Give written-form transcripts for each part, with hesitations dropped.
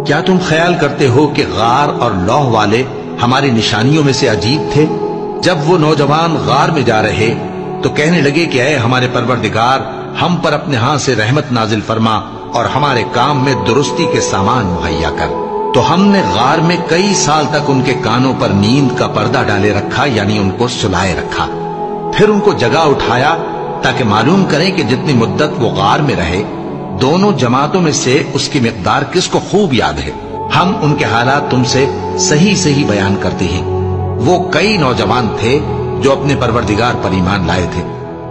کیا تم خیال کرتے ہو کہ غار اور لوح والے ہماری نشانیوں میں سے عجیب تھے؟ جب وہ نوجوان غار میں جا رہے تو کہنے لگے کہ اے ہمارے پروردگار، ہم پر اپنے ہاں سے رحمت نازل فرما اور ہمارے کام میں درستی کے سامان مہیا کر۔ تو ہم نے غار میں کئی سال تک ان کے کانوں پر نیند کا پردہ ڈالے رکھا، یعنی ان کو سلائے رکھا۔ پھر ان کو جگہ اٹھایا تاکہ معلوم کریں کہ جتنی مدت وہ غار میں رہے دونوں جماعتوں میں سے اس کی مقدار کس کو خوب یاد ہے۔ ہم ان کے حالات تم سے صحیح صحیح بیان کرتے ہیں۔ وہ کئی نوجوان تھے جو اپنے پروردگار پر ایمان لائے تھے،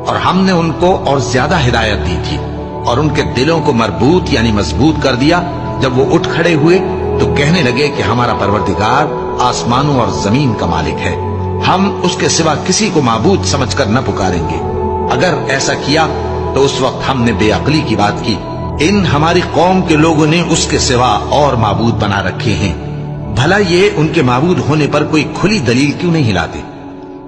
اور ہم نے ان کو اور زیادہ ہدایت دی تھی اور ان کے دلوں کو مربوط یعنی مضبوط کر دیا۔ جب وہ اٹھ کھڑے ہوئے تو کہنے لگے کہ ہمارا پروردگار آسمانوں اور زمین کا مالک ہے، ہم اس کے سوا کسی کو معبود سمجھ کر نہ پکاریں گے۔ اگر ایسا کیا تو اس وقت ہم نے بے عقلی کی بات کی۔ ان ہماری قوم کے لوگوں نے اس کے سوا اور معبود بنا رکھے ہیں، بھلا یہ ان کے معبود ہونے پر کوئی کھلی دلیل کیوں نہیں ہلاتے؟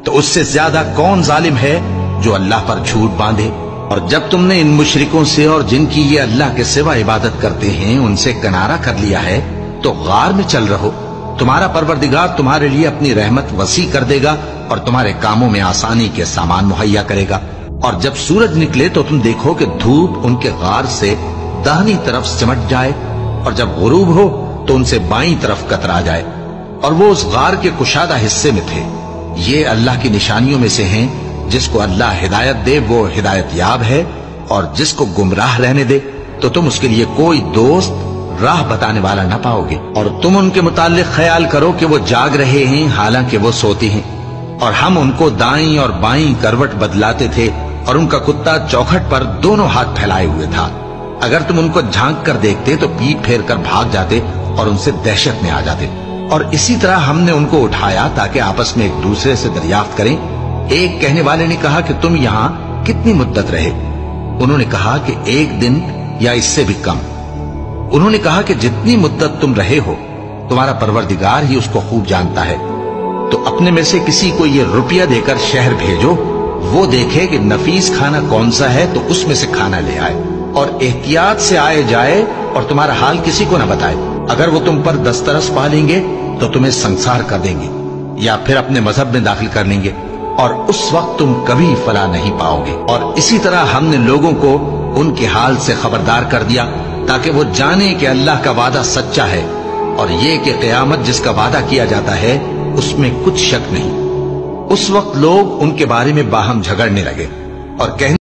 تو اس سے زیادہ کون ظالم ہے جو اللہ پر جھوٹ باندھے؟ اور جب تم نے ان مشرکوں سے اور جن کی یہ اللہ کے سوا عبادت کرتے ہیں ان سے کنارہ کر لیا ہے تو غار میں چل رہو، تمہارا پروردگار تمہارے لیے اپنی رحمت وسیع کر دے گا اور تمہارے کاموں میں آسانی کے سامان مہیا کرے گا۔ اور جب سورج نکلے تو تم دیکھو کہ دھوپ ان کے غار سے داہنی طرف سمٹ جائے، اور جب غروب ہو تو ان سے بائیں طرف کترا جائے، اور وہ اس غار کے کشادہ حصے میں تھے۔ یہ اللہ کی نشانیوں میں سے ہیں، جس کو اللہ ہدایت دے وہ ہدایت یاب ہے، اور جس کو گمراہ رہنے دے تو تم اس کے لیے کوئی دوست راہ بتانے والا نہ پاؤ گے۔ اور تم ان کے متعلق خیال کرو کہ وہ جاگ رہے ہیں حالانکہ وہ سوتے ہیں، اور ہم ان کو دائیں اور بائیں کروٹ بدلاتے تھے، اور ان کا کتا چوکھٹ پر دونوں ہاتھ پھیلائے ہوئے تھا۔ اگر تم ان کو جھانک کر دیکھتے تو پیٹ پھیر کر بھاگ جاتے اور ان سے دہشت میں آ جاتے۔ اور اسی طرح ہم نے ان کو اٹھایا تاکہ آپس میں ایک دوسرے سے دریافت کریں۔ ایک کہنے والے نے کہا کہ تم یہاں کتنی مدت رہے؟ انہوں نے کہا کہ 1 دن یا اس سے بھی کم۔ انہوں نے کہا کہ جتنی مدت تم رہے ہو تمہارا پروردگار ہی اس کو خوب جانتا ہے، تو اپنے میں سے کسی کو یہ روپیہ دے کر شہر بھیجو، وہ دیکھے کہ نفیس کھانا کون سا ہے تو اس میں سے کھانا لے آئے، اور احتیاط سے آئے جائے اور تمہارا حال کسی کو نہ بتائے۔ اگر وہ تم پر دسترس پا لیں گے تو تمہیں سنسار کر دیں گے یا پھر اپنے مذہب میں داخل کر لیں گے، اور اس وقت تم کبھی فلاح نہیں پاؤ گے۔ اور اسی طرح ہم نے لوگوں کو ان کے حال سے خبردار کر دیا تاکہ وہ جانیں کہ اللہ کا وعدہ سچا ہے، اور یہ کہ قیامت جس کا وعدہ کیا جاتا ہے اس میں کچھ شک نہیں۔ اس وقت لوگ ان کے بارے میں باہم جھگڑنے لگے اور کہنے